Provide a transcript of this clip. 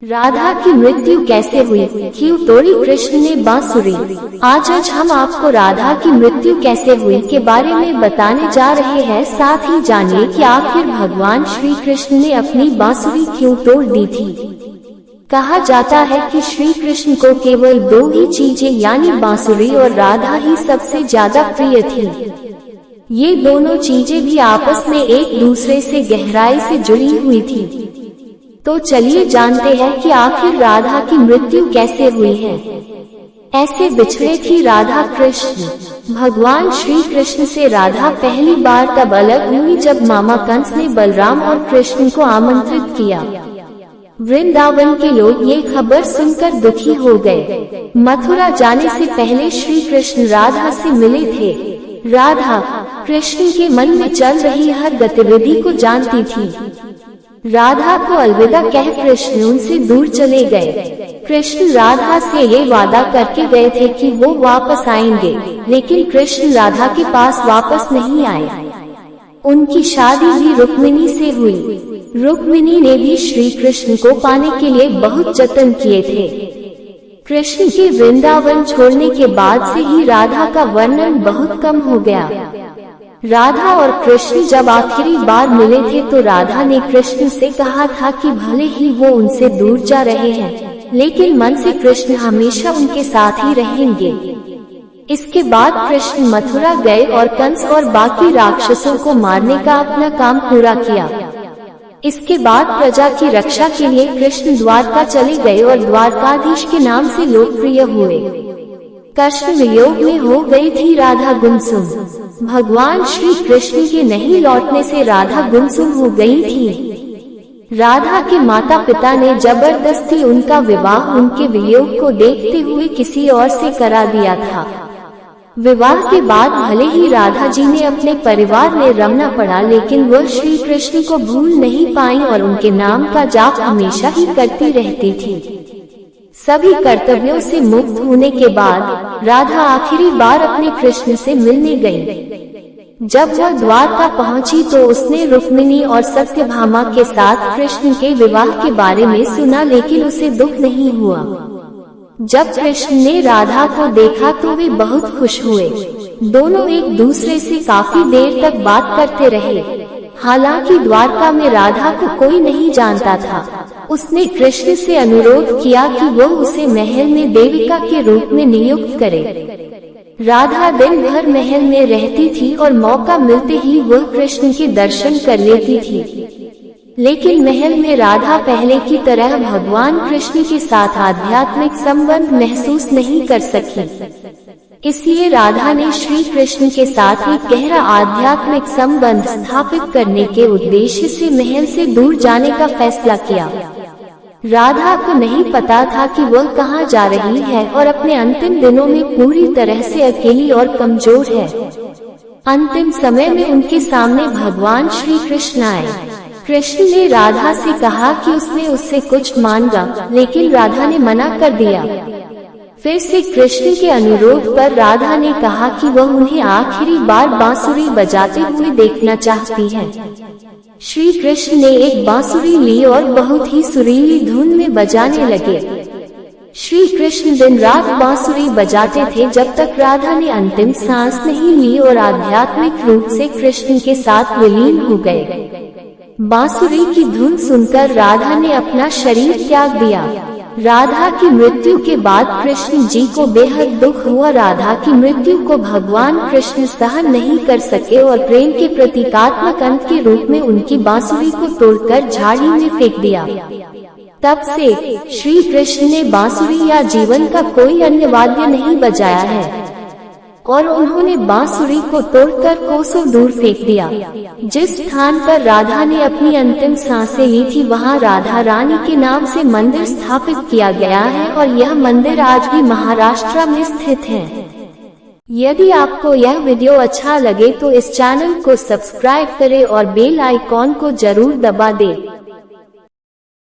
राधा की मृत्यु कैसे हुई, क्यों तोड़ी कृष्ण ने बांसुरी। आज हम आपको राधा की मृत्यु कैसे हुई के बारे में बताने जा रहे हैं। साथ ही जानिए कि आखिर भगवान श्री कृष्ण ने अपनी बांसुरी क्यों तोड़ दी थी। कहा जाता है कि श्री कृष्ण को केवल दो ही चीजें यानी बांसुरी और राधा ही सबसे ज्यादा प्रिय थी। ये दोनों चीजें भी आपस में एक दूसरे से गहराई से जुड़ी हुई थी। तो चलिए जानते हैं कि आखिर राधा की मृत्यु कैसे हुई है। ऐसे बिछड़े थी राधा कृष्ण। भगवान श्री कृष्ण से राधा पहली बार तब अलग हुई जब मामा कंस ने बलराम और कृष्ण को आमंत्रित किया। वृंदावन के लोग ये खबर सुनकर दुखी हो गए। मथुरा जाने से पहले श्री कृष्ण राधा से मिले थे। राधा कृष्ण के मन में चल रही हर गतिविधि को जानती थी। राधा को अलविदा कह कृष्ण उनसे दूर चले गए। कृष्ण राधा से ये वादा करके गए थे कि वो वापस आएंगे, लेकिन कृष्ण राधा के पास वापस नहीं आए। उनकी शादी भी रुक्मिणी से हुई। रुक्मिणी ने भी श्री कृष्ण को पाने के लिए बहुत जतन किए थे। कृष्ण के वृंदावन छोड़ने के बाद से ही राधा का वर्णन बहुत कम हो गया। राधा और कृष्ण जब आखिरी बार मिले थे तो राधा ने कृष्ण से कहा था कि भले ही वो उनसे दूर जा रहे हैं, लेकिन मन से कृष्ण हमेशा उनके साथ ही रहेंगे। इसके बाद कृष्ण मथुरा गए और कंस और बाकी राक्षसों को मारने का अपना काम पूरा किया। इसके बाद प्रजा की रक्षा के लिए कृष्ण द्वारका चले गए और द्वारकाधीश के नाम से लोकप्रिय हुए। कृष्ण वियोग में हो गई थी राधा गुमसुम। भगवान श्री कृष्ण के नहीं लौटने से राधा गुमसुम हो गई थी। राधा के माता पिता ने जबरदस्ती उनका विवाह उनके वियोग को देखते हुए किसी और से करा दिया था। विवाह के बाद भले ही राधा जी ने अपने परिवार में रमना पड़ा, लेकिन वह श्री कृष्ण को भूल नहीं पाई और उनके नाम का जाप हमेशा ही करती रहती थी। सभी कर्तव्यों से मुक्त होने के बाद राधा आखिरी बार अपने कृष्ण से मिलने गई। जब वह द्वारका पहुंची तो उसने रुक्मिणी और सत्यभामा के साथ कृष्ण के विवाह के बारे में सुना, लेकिन उसे दुख नहीं हुआ। जब कृष्ण ने राधा को देखा तो वे बहुत खुश हुए। दोनों एक दूसरे से काफी देर तक बात करते रहे। हालांकि द्वारका में राधा को कोई नहीं जानता था। उसने कृष्ण से अनुरोध किया कि वह उसे महल में देविका के रूप में नियुक्त करे। राधा दिन भर महल में रहती थी और मौका मिलते ही वह कृष्ण के दर्शन कर लेती थी। लेकिन महल में राधा पहले की तरह भगवान कृष्ण के साथ आध्यात्मिक संबंध महसूस नहीं कर सकी। इसलिए राधा ने श्री कृष्ण के साथ एक गहरा आध्यात्मिक संबंध स्थापित करने के उद्देश्य से महल से दूर जाने का फैसला किया। राधा को नहीं पता था कि वह कहाँ जा रही है और अपने अंतिम दिनों में पूरी तरह से अकेली और कमजोर है। अंतिम समय में उनके सामने भगवान श्री कृष्ण आए। कृष्ण ने राधा से कहा कि उसने उससे कुछ मांगा, लेकिन राधा ने मना कर दिया। फिर से कृष्ण के अनुरोध पर राधा ने कहा कि वह उन्हें आखिरी बार बांसुरी बजाते हुए देखना चाहती है। श्री कृष्ण ने एक बांसुरी ली और बहुत ही सुरीली धुन में बजाने लगे। श्री कृष्ण दिन रात बांसुरी बजाते थे जब तक राधा ने अंतिम सांस नहीं ली और आध्यात्मिक रूप से कृष्ण के साथ विलीन हो गए। बांसुरी की धुन सुनकर राधा ने अपना शरीर त्याग दिया। राधा की मृत्यु के बाद कृष्ण जी को बेहद दुख हुआ। राधा की मृत्यु को भगवान कृष्ण सहन नहीं कर सके और प्रेम के प्रतीकात्मक अंत के रूप में उनकी बांसुरी को तोड़कर झाड़ी में फेंक दिया। तब से श्री कृष्ण ने बांसुरी या जीवन का कोई अन्य वाद्य नहीं बजाया है और उन्होंने बांसुरी को तोड़कर कोसों दूर फेंक दिया। जिस स्थान पर राधा ने अपनी अंतिम सांसें ली थी वहां राधा रानी के नाम से मंदिर स्थापित किया गया है और यह मंदिर आज भी महाराष्ट्र में स्थित है। यदि आपको यह वीडियो अच्छा लगे तो इस चैनल को सब्सक्राइब करें और बेल आइकॉन को जरूर दबा दें।